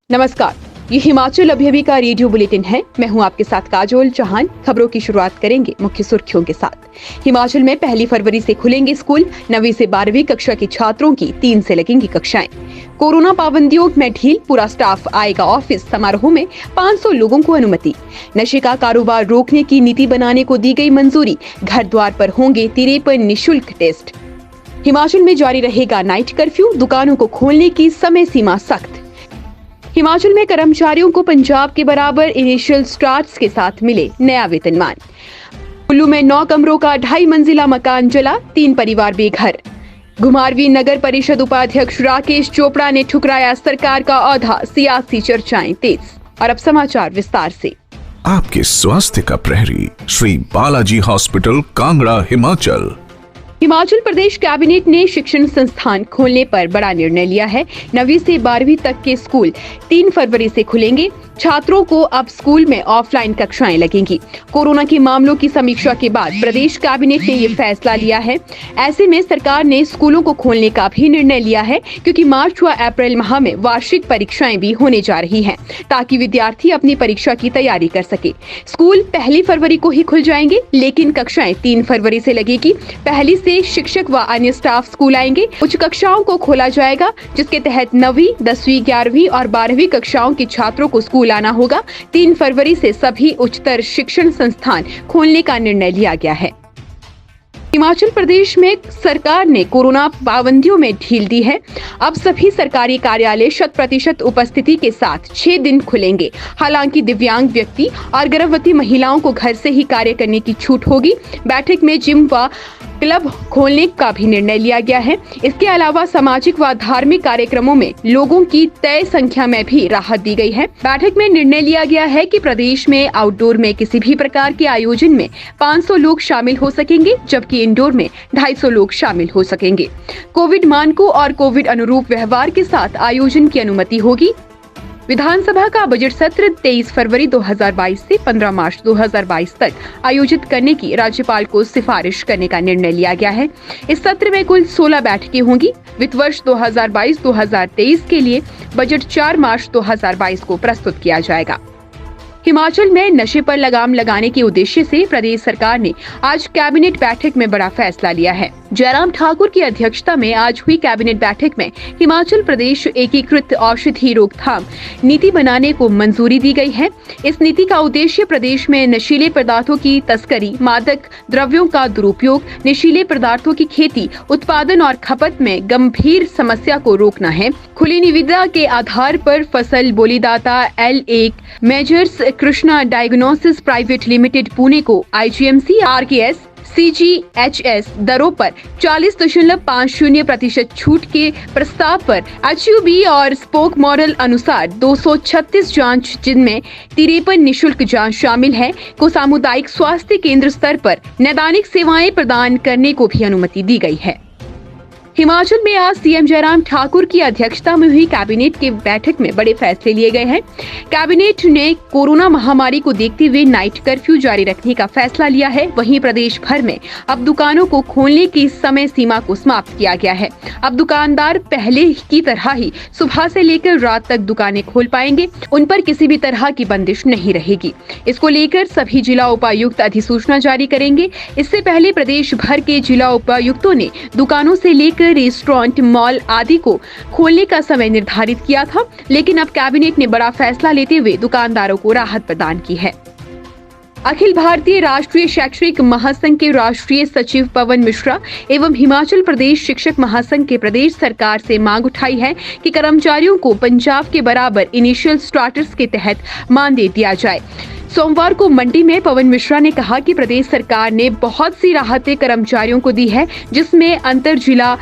नमस्कार, ये हिमाचल अभी का रेडियो बुलेटिन है। मैं हूं आपके साथ काजोल चौहान। खबरों की शुरुआत करेंगे मुख्य सुर्खियों के साथ। हिमाचल में 1 फरवरी से खुलेंगे स्कूल। 9वीं से 12वीं कक्षा के छात्रों की 3 से लगेंगी कक्षाएं। कोरोना पाबंदियों में ढील, पूरा स्टाफ आएगा ऑफिस। समारोह में 500 लोगों को अनुमति। नशे का कारोबार रोकने की नीति बनाने को दी गई मंजूरी। घर द्वार पर होंगे 53 निःशुल्क टेस्ट। हिमाचल में जारी रहेगा नाइट कर्फ्यू। दुकानों को खोलने की समय सीमा सख्त। हिमाचल में कर्मचारियों को पंजाब के बराबर इनिशियल स्टार्ट्स के साथ मिले नया वेतनमान। कुल्लू में 9 कमरों का 2.5 मंजिला मकान जला, 3 परिवार बेघर। घुमारवीं नगर परिषद उपाध्यक्ष राकेश चोपड़ा ने ठुकराया सरकार का औहदा। सियासी चर्चाएं तेज। और अब समाचार विस्तार से। आपके स्वास्थ्य का प्रहरी, श्री बालाजी हॉस्पिटल, कांगड़ा, हिमाचल। हिमाचल प्रदेश कैबिनेट ने शिक्षण संस्थान खोलने पर बड़ा निर्णय लिया है। 9वीं से 12वीं तक के स्कूल 3 फरवरी से खुलेंगे। छात्रों को अब स्कूल में ऑफलाइन कक्षाएं लगेंगी। कोरोना के मामलों की समीक्षा के बाद प्रदेश कैबिनेट ने ये फैसला लिया है। ऐसे में सरकार ने स्कूलों को खोलने का भी निर्णय लिया है, क्योंकि मार्च व अप्रैल माह में वार्षिक परीक्षाएं भी होने जा रही हैं, ताकि विद्यार्थी अपनी परीक्षा की तैयारी कर सके। स्कूल 1 फरवरी को ही खुल जाएंगे, लेकिन कक्षाएं 3 फरवरी से लगेगी। 1 से शिक्षक व अन्य स्टाफ स्कूल आएंगे। उच्च कक्षाओं को खोला जाएगा, जिसके तहत 9वीं, 10वीं, 11वीं और 12वीं कक्षाओं के छात्रों को स्कूल आना होगा। 3 फरवरी से सभी उच्चतर शिक्षण संस्थान खोलने का निर्णय लिया गया है। हिमाचल प्रदेश में सरकार ने कोरोना पाबंदियों में ढील दी है। अब सभी सरकारी कार्यालय 100% उपस्थिति के साथ 6 दिन खुलेंगे। हालांकि दिव्यांग व्यक्ति और गर्भवती महिलाओं को घर से ही कार्य करने की छूट होगी। बैठक में जिम व क्लब खोलने का भी निर्णय लिया गया है। इसके अलावा सामाजिक व धार्मिक कार्यक्रमों में लोगों की तय संख्या में भी राहत दी गई है। बैठक में निर्णय लिया गया है कि प्रदेश में आउटडोर में किसी भी प्रकार के आयोजन में 500 लोग शामिल हो सकेंगे, जबकि इंडोर में 250 लोग शामिल हो सकेंगे। कोविड मानकों और कोविड अनुरूप व्यवहार के साथ आयोजन की अनुमति होगी। विधानसभा का बजट सत्र 23 फरवरी 2022 से 15 मार्च 2022 तक आयोजित करने की राज्यपाल को सिफारिश करने का निर्णय लिया गया है। इस सत्र में कुल 16 बैठकें होंगी। वित्त वर्ष 2022-2023 के लिए बजट 4 मार्च 2022 को प्रस्तुत किया जाएगा। हिमाचल में नशे पर लगाम लगाने के उद्देश्य से प्रदेश सरकार ने आज कैबिनेट बैठक में बड़ा फैसला लिया है। जयराम ठाकुर की अध्यक्षता में आज हुई कैबिनेट बैठक में हिमाचल प्रदेश एकीकृत औषधि रोकथाम नीति बनाने को मंजूरी दी गई है। इस नीति का उद्देश्य प्रदेश में नशीले पदार्थों की तस्करी, मादक द्रव्यों का दुरुपयोग, नशीले पदार्थों की खेती, उत्पादन और खपत में गंभीर समस्या को रोकना है। खुली निविदा के आधार पर फसल बोलीदाता L1 measures Krishna diagnosis private limited Pune को IGMC RKS CGHS दरों पर 40.50% छूट के प्रस्ताव पर HUB और स्पोक मॉडल अनुसार 236 जांच, जिनमें 53 निःशुल्क जांच शामिल है, को सामुदायिक स्वास्थ्य केंद्र स्तर पर नैदानिक सेवाएं प्रदान करने को भी अनुमति दी गई है। हिमाचल में आज सीएम जयराम ठाकुर की अध्यक्षता में हुई कैबिनेट की बैठक में बड़े फैसले लिए गए हैं। कैबिनेट ने कोरोना महामारी को देखते हुए नाइट कर्फ्यू जारी रखने का फैसला लिया है। वहीं प्रदेश भर में अब दुकानों को खोलने की समय सीमा को समाप्त किया गया है। अब दुकानदार पहले की तरह ही सुबह से लेकर रात तक दुकानें खोल पाएंगे। उन पर किसी भी तरह की बंदिश नहीं रहेगी। इसको लेकर सभी जिला उपायुक्त अधिसूचना जारी करेंगे। इससे पहले प्रदेश भर के जिला उपायुक्तों ने दुकानों से लेकर रेस्टोरेंट, मॉल आदि को खोलने का समय निर्धारित किया था, लेकिन अब कैबिनेट ने बड़ा फैसला लेते हुए दुकानदारों को राहत प्रदान की है। अखिल भारतीय राष्ट्रीय शैक्षणिक महासंघ के राष्ट्रीय सचिव पवन मिश्रा एवं हिमाचल प्रदेश शिक्षक महासंघ के प्रदेश सरकार से मांग उठाई है कि कर्मचारियों को पंजाब के बराबर इनिशियल स्टार्टर्स के तहत मानदेय दिया जाए। सोमवार को मंडी में पवन मिश्रा ने कहा कि प्रदेश सरकार ने बहुत सी राहतें कर्मचारियों को दी है, जिसमें अंतर जिला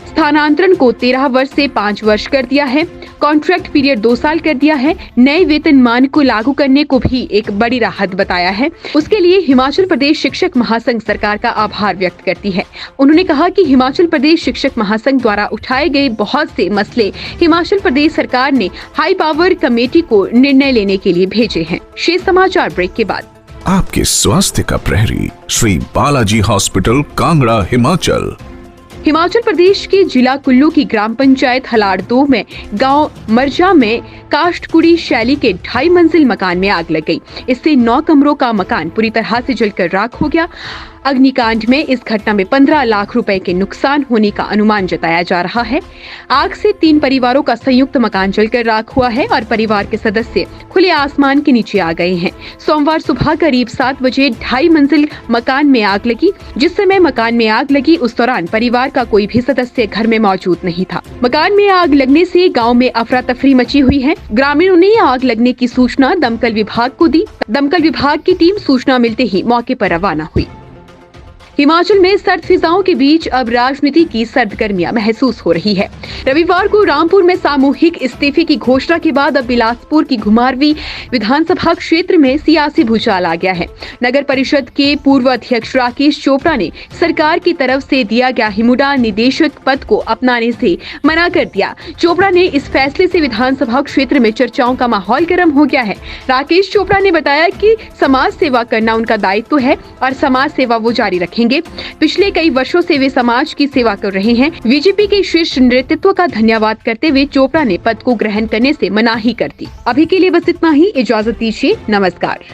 स्थानांतरण को 13 वर्ष से 5 वर्ष कर दिया है, कॉन्ट्रैक्ट पीरियड 2 साल कर दिया है, नए वेतन मान को लागू करने को भी एक बड़ी राहत बताया है। उसके लिए हिमाचल प्रदेश शिक्षक महासंघ सरकार का आभार व्यक्त करती है। उन्होंने कहा कि हिमाचल प्रदेश शिक्षक महासंघ द्वारा उठाए गए बहुत से मसले हिमाचल प्रदेश सरकार ने हाई पावर कमेटी को निर्णय लेने के लिए भेजे हैं। शेष समाचार ब्रेक के बाद। आपके स्वास्थ्य का प्रहरी, श्री बालाजी हॉस्पिटल, कांगड़ा, हिमाचल। हिमाचल प्रदेश के जिला कुल्लू की ग्राम पंचायत हलाड़ 2 में गांव मरजा में काष्ठकुड़ी शैली के 2.5 मंजिल मकान में आग लग गई। इससे 9 कमरों का मकान पूरी तरह से जलकर राख हो गया। अग्निकांड में इस घटना में 15 लाख रुपए के नुकसान होने का अनुमान जताया जा रहा है। आग से 3 परिवारों का संयुक्त मकान जलकर राख हुआ है और परिवार के सदस्य खुले आसमान के नीचे आ गए हैं। सोमवार सुबह करीब 7 बजे 2.5 मंजिल मकान में आग लगी। जिस समय मकान में आग लगी उस दौरान परिवार का कोई भी सदस्य घर में मौजूद नहीं था। मकान में आग लगने से गांव में अफरा तफरी मची हुई है। ग्रामीणों ने आग लगने की सूचना दमकल विभाग को दी। दमकल विभाग की टीम सूचना मिलते ही मौके पर रवाना हुई। हिमाचल में सर्द फिजाओं के बीच अब राजनीति की सर्दगर्मियां महसूस हो रही है। रविवार को रामपुर में सामूहिक इस्तीफे की घोषणा के बाद अब बिलासपुर की घुमारवीं विधानसभा क्षेत्र में सियासी भूचाल आ गया है। नगर परिषद के पूर्व अध्यक्ष राकेश चोपड़ा ने सरकार की तरफ से दिया गया हिमुडा निदेशक पद को अपनाने से मना कर दिया। चोपड़ा ने इस फैसले से विधानसभा क्षेत्र में चर्चाओं का माहौल गर्म हो गया है। राकेश चोपड़ा ने बताया कि समाज सेवा करना उनका दायित्व है और समाज सेवा वो जारी रखेंगे। पिछले कई वर्षों से वे समाज की सेवा कर रहे हैं। बीजेपी के शीर्ष नेतृत्व का धन्यवाद करते हुए चोपड़ा ने पद को ग्रहण करने से मनाही कर दी। अभी के लिए बस इतना ही। इजाजत दीजिए। नमस्कार।